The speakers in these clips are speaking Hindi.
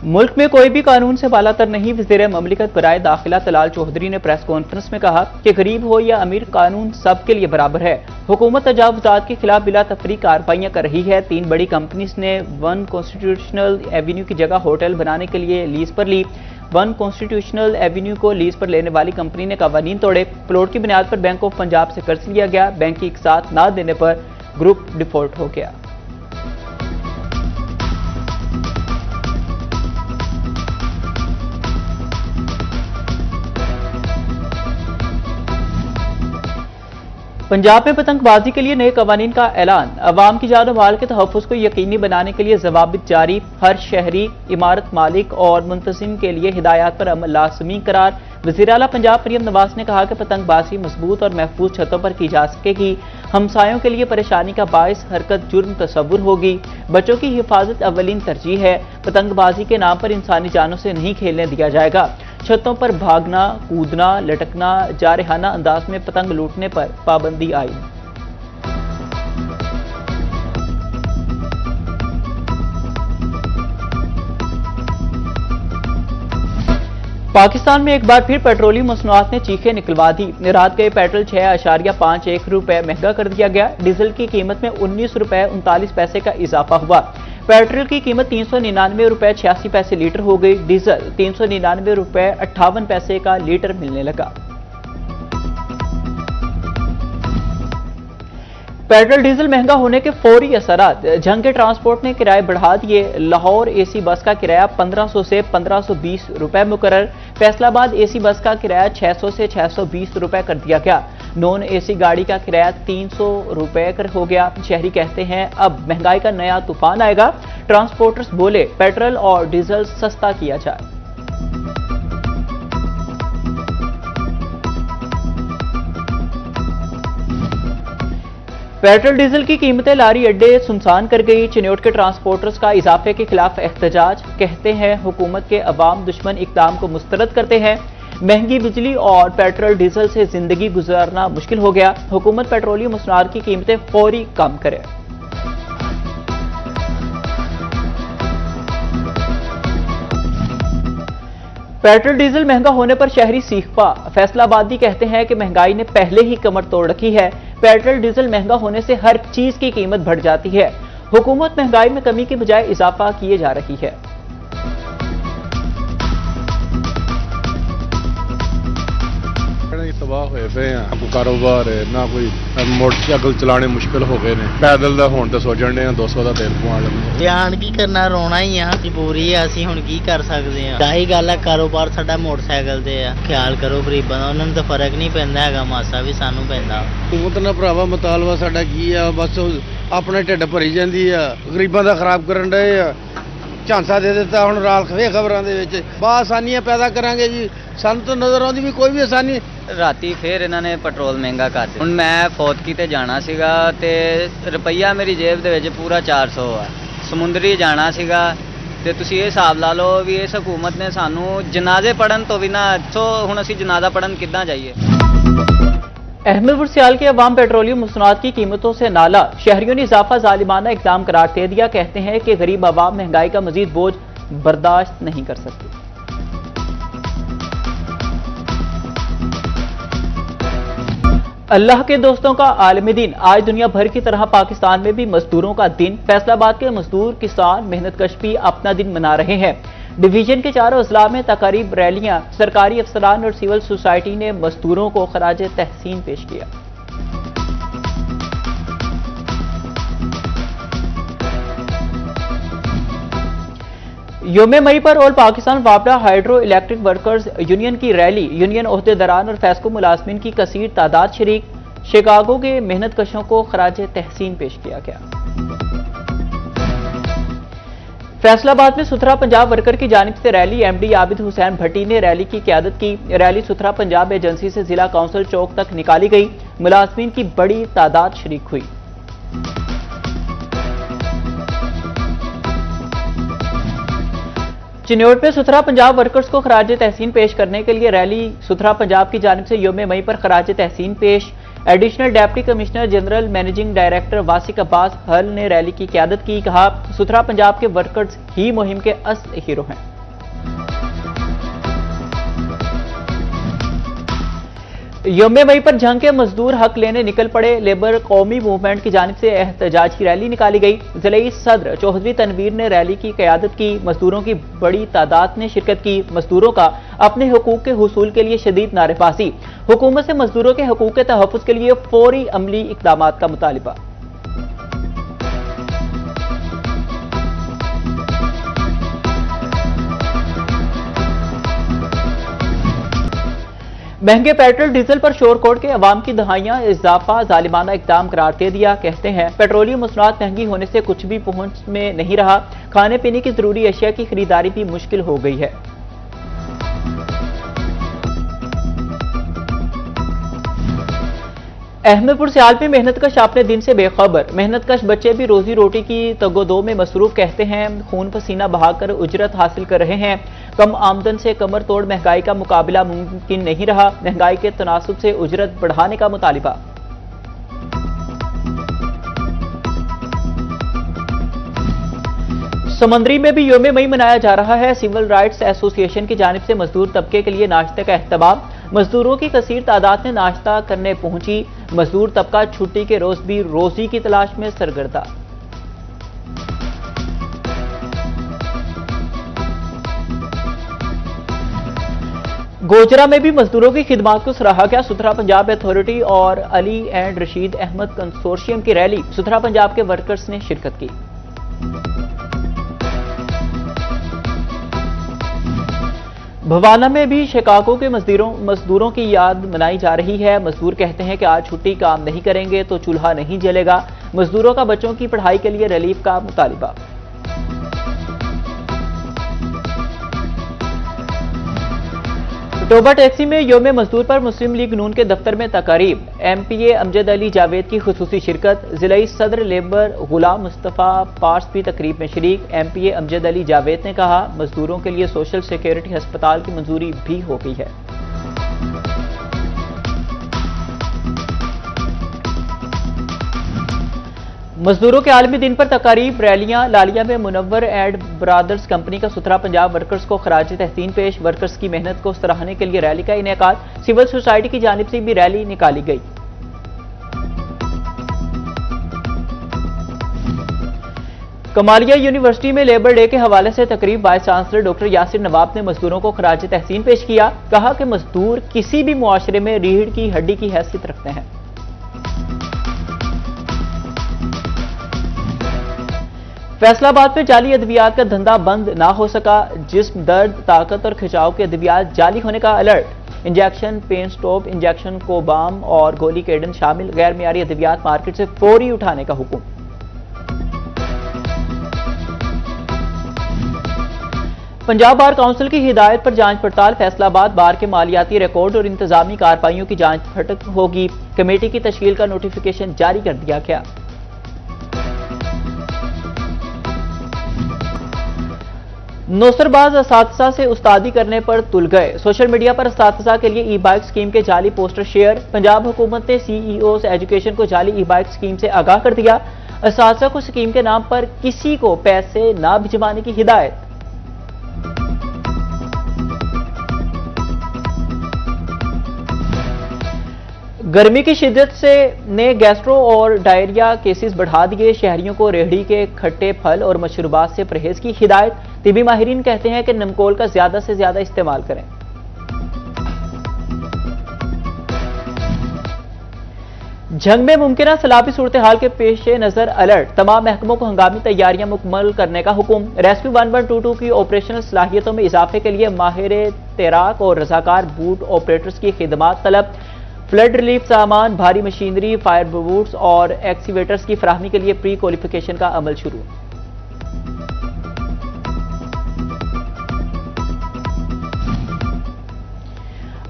मुल्क में कोई भी कानून से बालातर नहीं। वज़ीर ममलिकत बराए दाखिला तलाल चौधरी ने प्रेस कॉन्फ्रेंस में कहा कि गरीब हो या अमीर, कानून सबके लिए बराबर है। हुकूमत तजावुज़ात के खिलाफ बिला तफरीक कार्रवाइयां कर रही है। 3 बड़ी कंपनीज ने 1 कॉन्स्टिट्यूशनल एवेन्यू की जगह होटल बनाने के लिए लीज पर ली। 1 कॉन्स्टिट्यूशनल एवेन्यू को लीज पर लेने वाली कंपनी ने कवानीन तोड़े। प्लॉट की बुनियाद पर बैंक ऑफ पंजाब से कर्ज लिया गया। बैंक की इकसात न देने पर ग्रुप डिफॉल्ट हो गया। पंजाब में पतंगबाजी के लिए नए कवानीन का ऐलान। अवाम की जान और माल के तहफ़्फ़ुज़ को यकीनी बनाने के लिए ज़वाबित जारी। हर शहरी, इमारत मालिक और मुंतज़िम के लिए हिदायत पर अमल लाज़मी करार। वज़ीर आला पंजाब मरियम नवाज ने कहा कि पतंगबाजी मजबूत और महफूज छतों पर की जा सकेगी। हमसायों के लिए परेशानी का बाइस हरकत जुर्म तस्वुर होगी। बच्चों की हिफाजत अव्वलीन तरजीह है। पतंगबाजी के नाम पर इंसानी जानों से नहीं खेलने दिया जाएगा। छतों पर भागना, कूदना, लटकना, जारहाना अंदाज में पतंग लूटने पर पाबंदी आई। पाकिस्तान में एक बार फिर पेट्रोलियम मसनूआत ने चीखें निकलवा दी। रात गए पेट्रोल 6.51 रुपए महंगा कर दिया गया। डीजल की कीमत में 19 रुपए 39 पैसे का इजाफा हुआ। पेट्रोल की कीमत 399 रुपए 86 पैसे लीटर हो गई। डीजल 399 रुपए 58 पैसे का लीटर मिलने लगा। पेट्रोल डीजल महंगा होने के फौरी असरात। जंग के ट्रांसपोर्ट ने किराए बढ़ा दिए। लाहौर एसी बस का किराया 1500 से 1520 रुपए मुकर्रर। फैसलाबाद एसी बस का किराया 600 से 620 रुपए कर दिया गया। नॉन एसी गाड़ी का किराया 300 रुपए कर हो गया। शहरी कहते हैं अब महंगाई का नया तूफान आएगा। ट्रांसपोर्टर्स बोले पेट्रोल और डीजल सस्ता किया जाए। पेट्रोल डीजल की कीमतें लारी अड्डे सुनसान कर गई। चिन्योट के ट्रांसपोर्टर्स का इजाफे के खिलाफ एहतजाज। कहते हैं हुकूमत के अवाम दुश्मन इक़दाम को मुस्तरद करते हैं। महंगी बिजली और पेट्रोल डीजल से जिंदगी गुजारना मुश्किल हो गया। हुकूमत पेट्रोलियम मसनूआत की कीमतें फौरी कम करे। पेट्रोल डीजल महंगा होने पर शहरी सीखपा। फैसलाबादी कहते हैं कि महंगाई ने पहले ही कमर तोड़ रखी है। पेट्रोल डीजल महंगा होने से हर चीज की कीमत बढ़ जाती है। हुकूमत महंगाई में कमी के बजाय इजाफा किए जा रही है। तबाह होए पे हैं, कोई कारोबार है ना, कोई मोटरसाइकिल चलाने मुश्किल हो गए ने। पैदल दा होण ते सोचण दे 200 ਦਾ ਤੇਲ ਪਵਾ ਲੈਂਦੇ। ਧਿਆਨ ਕੀ ਕਰਨਾ, ਰੋਣਾ ਹੀ ਆ। ਮਜਬੂਰੀ ਆ, ਅਸੀਂ ਹੁਣ ਕੀ ਕਰ ਸਕਦੇ ਆ। ਦਾਹੀ ਗੱਲ ਆ, ਕਾਰੋਬਾਰ ਸਾਡਾ ਮੋਟਰਸਾਈਕਲ ਤੇ ਆ। ਖਿਆਲ ਕਰੋ ਗਰੀਬਾਂ ਦਾ, ਉਹਨਾਂ ਨੂੰ ਤਾਂ ਫਰਕ ਨਹੀਂ ਪੈਂਦਾ ਹੈਗਾ ਮਾਸਾ ਵੀ, ਸਾਨੂੰ ਪੈਂਦਾ। ਹੁਕੂਮਤ ਨਾਲ ਭਰਾਵਾ ਮਤਾਲਬਾ ਸਾਡਾ ਕੀ ਆ, ਬਸ ਆਪਣੇ ਢਿੱਡ ਭਰੀ ਜਾਂਦੀ ਆ, ਗਰੀਬਾਂ ਦਾ ਖਰਾਬ ਕਰਨ ਡਏ ਆ। ਝਾਂਸਾ ਦੇ ਦਿੱਤਾ ਹੁਣ ਰਾਲ ਖਵੇ ਖਬਰਾਂ ਦੇ ਵਿੱਚ। ਬਾ ਆਸਾਨੀਆਂ ਪੈਦਾ ਕਰਾਂਗੇ ਜੀ, ਸਾਨੂੰ ਤਾਂ ਨਜ਼ਰ ਆਉਂਦੀ ਵੀ ਕੋਈ ਵੀ ਆਸਾਨੀ। ਰਾਤੀ ਫੇਰ ਇਹਨਾਂ ਨੇ ਪੈਟਰੋਲ ਮਹਿੰਗਾ ਕਰ ਦਿੱਤਾ। ਹੁਣ ਮੈਂ ਫੌਤਕੀ ਤੇ ਜਾਣਾ ਸੀਗਾ ਤੇ ਰੁਪਈਆ ਮੇਰੀ ਜੇਬ ਦੇ ਵਿੱਚ ਪੂਰਾ 400 ਆ। ਸਮੁੰਦਰੀ ਜਾਣਾ ਸੀਗਾ ਤੇ ਤੁਸੀਂ ਇਹ ਹਿਸਾਬ ਲਾ ਲਓ ਵੀ ਇਸ ਹਕੂਮਤ ਨੇ ਸਾਨੂੰ ਜਨਾਜ਼ੇ ਪੜਨ ਤੋਂ ਵੀ ਨਾ ਇੱਥੋਂ, ਹੁਣ ਅਸੀਂ ਜਨਾਜ਼ਾ ਪੜਨ ਕਿੱਦਾਂ ਜਾਈਏ। अहमदपुर सियाल के अवाम पेट्रोलियम मसनूआत की कीमतों से नाला। शहरियों ने इजाफा जालिमाना इक़दाम करार दे दिया। कहते हैं कि गरीब अवाम महंगाई का मजीद बोझ बर्दाश्त नहीं कर सकती। अल्लाह के दोस्तों का आलमी दिन। आज दुनिया भर की तरह पाकिस्तान में भी मजदूरों का दिन। फैसलाबाद के मजदूर, किसान, मेहनतकश भी अपना दिन मना रहे हैं। डिवीजन के चारों अजला में तकारीब, रैलियां, सरकारी अफसरान और सिविल सोसाइटी ने मजदूरों को खराज तहसीन पेश किया। योम मई पर ऑल पाकिस्तान वापडा हाइड्रो इलेक्ट्रिक वर्कर्स यूनियन की रैली। यूनियन ओहदेदारान और फैस्को मुलाजमीन की कसीर तादाद शरीक। शिकागो के मेहनत कशों को खराज तहसीन पेश किया गया। फैसलाबाद में सुथरा पंजाब वर्कर की जानिब से रैली। एमडी आबिद हुसैन भट्टी ने रैली की क़यादत की। रैली सुथरा पंजाब एजेंसी से जिला काउंसिल चौक तक निकाली गई। मुलाजमीन की बड़ी तादाद शरीक हुई। चिन्योट में सुथरा पंजाब वर्कर्स को खराज तहसीन पेश करने के लिए रैली। सुथरा पंजाब की जानिब से योम मई पर खराज तहसीन पेश। Additional deputy commissioner general managing director Wasiq Abbas हल ने रैली की क़यादत की। कहा, सुथरा पंजाब के वर्कर्स ही मुहिम के असली हीरो हैं। यौम मई पर जंग के मजदूर हक लेने निकल पड़े। लेबर कौमी मूवमेंट की जानिब से एहतजाजी रैली निकाली गई। जिले सदर चौधरी तनवीर ने रैली की क़यादत की। मजदूरों की बड़ी तादाद ने शिरकत की। मजदूरों का अपने हुकूक के हुसूल के लिए शदीद नारेबाजी। हुकूमत से मजदूरों के हुकूक के तहफ़्फ़ुज़ के लिए फौरी अमली इक़दामात का मुतालिबा। महंगे पेट्रोल डीजल पर शोरकोट के अवाम की दहाइयां इजाफा जालिमाना इकदाम करार दे दिया। कहते हैं पेट्रोलियम मसनूआत महंगी होने से कुछ भी पहुंच में नहीं रहा। खाने पीने की जरूरी अशिया की खरीदारी भी मुश्किल हो गई है। अहमदपुर सियाल में मेहनतकश अपने दिन से बेखबर। मेहनतकश बच्चे भी रोजी रोटी की तगोदो में मसरूफ। कहते हैं खून पसीना बहाकर उजरत हासिल कर रहे हैं। कम आमदन से कमर तोड़ महंगाई का मुकाबला मुमकिन नहीं रहा। महंगाई के तनासुब से उजरत बढ़ाने का मुतालिबा। समंदरी में भी यौम मई मनाया जा रहा है। सिविल राइट्स एसोसिएशन की जानिब से मजदूर तबके के लिए नाश्ते का एहतमाम। मजदूरों की कसीर तादाद में नाश्ता करने पहुंची। मजदूर तबका छुट्टी के रोज भी रोजी की तलाश में सरगर्दा। गोजरा में भी मजदूरों की खिदमात को सराहा गया। सुथरा पंजाब अथॉरिटी और अली एंड रशीद अहमद कंसोर्शियम की रैली सुथरा पंजाब के वर्कर्स ने शिरकत की। भवाना में भी शिकागो के मजदूरों की याद मनाई जा रही है। मजदूर कहते हैं कि आज छुट्टी काम नहीं करेंगे तो चूल्हा नहीं जलेगा। मजदूरों का बच्चों की पढ़ाई के लिए रिलीफ का मुतालिबा। टोबा टैक्सी में यौम मजदूर पर मुस्लिम लीग नून के दफ्तर में तकारीब। MPA अमजद अली जावेद की खुसूसी शिरकत। जिले सदर लेबर गुलाम मुस्तफ़ा पार्स भी तकरीब में शरीक। MPA अमजद अली जावेद ने कहा मजदूरों के लिए सोशल सिक्योरिटी अस्पताल की मंजूरी भी हो गई है। मजदूरों के आलमी दिन पर तकारीब रैलियां। लालिया में मुनव्वर एंड ब्रादर्स कंपनी का सुथरा पंजाब वर्कर्स को खराज तहसीन पेश। वर्कर्स की मेहनत को सराहने के लिए रैली का इनेकाद। सिविल सोसाइटी की जानिब से भी रैली निकाली गई। कमालिया यूनिवर्सिटी में लेबर डे के हवाले से तकरीब। वाइस चांसलर डॉक्टर यासिर नवाब ने मजदूरों को खराज तहसीन पेश किया। कहा कि मजदूर किसी भी मुआशरे में रीढ़ की हड्डी की हैसियत रखते हैं। फैसलाबाद में जाली अद्वियात का धंधा बंद ना हो सका। जिस्म दर्द ताकत और खिंचाव के अद्वियात जाली होने का अलर्ट। इंजेक्शन, पेन स्टॉप इंजेक्शन, कोबाम और गोली केडन शामिल गैर मियारी अद्वियात मार्केट से फौरी उठाने का हुक्म। पंजाब बार काउंसिल की हिदायत पर जांच पड़ताल। फैसलाबाद बार के मालियाती रिकॉर्ड और इंतजामी कार्रवाइयों की जांच फटक होगी। कमेटी की तश्कील का नोटिफिकेशन जारी कर दिया गया। नौसरबाज असातिज़ा से उस्तादी करने पर तुल गए। सोशल मीडिया पर असातिज़ा के लिए ई-बाइक स्कीम के जाली पोस्टर शेयर। पंजाब हुकूमत ने CEOs एजुकेशन को जाली ई-बाइक स्कीम से आगाह कर दिया। असातिज़ा को स्कीम के नाम पर किसी को पैसे ना भिजवाने की हिदायत। गर्मी की शिद्दत से ने गैस्ट्रो और डायरिया केसेस बढ़ा दिए। शहरियों को रेहड़ी के खट्टे फल और मशरूबात से परहेज की हिदायत। तिबी माहिरीन कहते हैं कि नमकोल का ज्यादा से ज्यादा इस्तेमाल करें। जंग में मुमकिन सलाबी सूरत हाल के पेश नजर अलर्ट। तमाम महकमों को हंगामी तैयारियां मुकम्मल करने का हुक्म। रेस्क्यू 1122 की ऑपरेशनल सलाहियतों में इजाफे के लिए माहिर तैराक और रजाकार बूट ऑपरेटर्स की खिदमात तलब। फ्लड रिलीफ सामान, भारी मशीनरी, फायर बूट्स और एक्सीवेटर्स की फराहमी के लिए प्री क्वालिफिकेशन का अमल शुरू।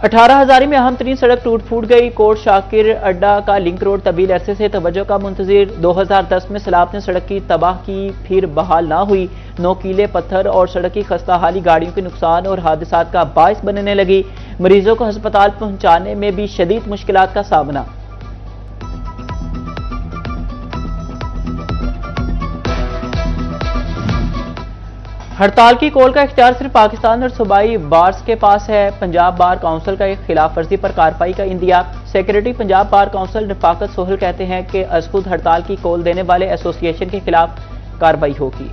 अठारह हजारी में अहम तरीन सड़क टूट फूट गई। कोट शाकिर अड्डा का लिंक रोड तवील अरसे से तवज्जो का मुंतजिर। 2010 में सैलाब ने सड़क की तबाह की, फिर बहाल ना हुई। नोकीले पत्थर और सड़क की खस्ता हाली गाड़ियों के नुकसान और हादसात का बायस बनने लगी। मरीजों को अस्पताल पहुंचाने में भी शदीद मुश्किलात का सामना। हड़ताल की कॉल का इख्तियार सिर्फ पाकिस्तान और सूबाई बार्स के पास है। पंजाब बार काउंसिल का खिलाफ वर्जी पर कार्रवाई का India. Secretary Punjab bar council Rafaqat Sohal कहते हैं कि अजखुद हड़ताल की कॉल देने वाले एसोसिएशन के खिलाफ कार्रवाई होगी।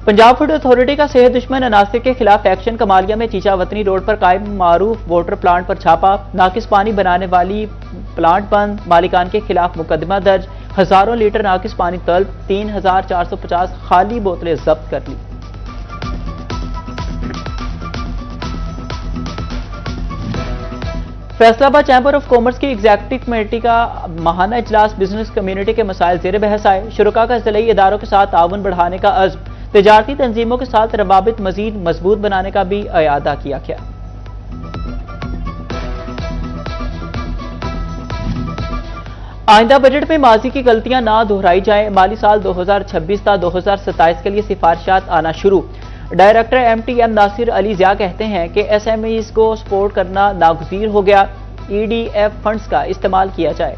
पंजाब फूड अथॉरिटी का सेहत दुश्मन अनासिर के खिलाफ एक्शन। कमालिया में चीचा वतनी रोड पर कायम मारूफ वाटर प्लांट पर छापा। नाकिस पानी बनाने वाली प्लांट बंद, मालिकान के खिलाफ मुकदमा दर्ज। हजारों लीटर नाकिस पानी तलब, 3450 खाली बोतलें जब्त कर ली। फैसलाबाद चैंबर ऑफ कॉमर्स की एग्जीक्यूटिव कमेटी का माहाना इजलास। बिजनेस कम्युनिटी के मसाइल जेर बहस आए। शुरका का ज़िलाई इदारों के साथ ताउन बढ़ाने का अज़्म। तिजारती तंजीमों के साथ रवाबित मजीद मजबूत बनाने का भी अयादा किया गया। आइंदा बजट में माजी की गलतियां ना दोहराई जाएं। माली साल 2026 था 2027 के लिए सिफारिशात आना शुरू। डायरेक्टर MTM नासिर अली ज़िया कहते हैं कि SMEs को सपोर्ट करना नागुज़ीर हो गया। EDF फंड्स का इस्तेमाल किया जाए।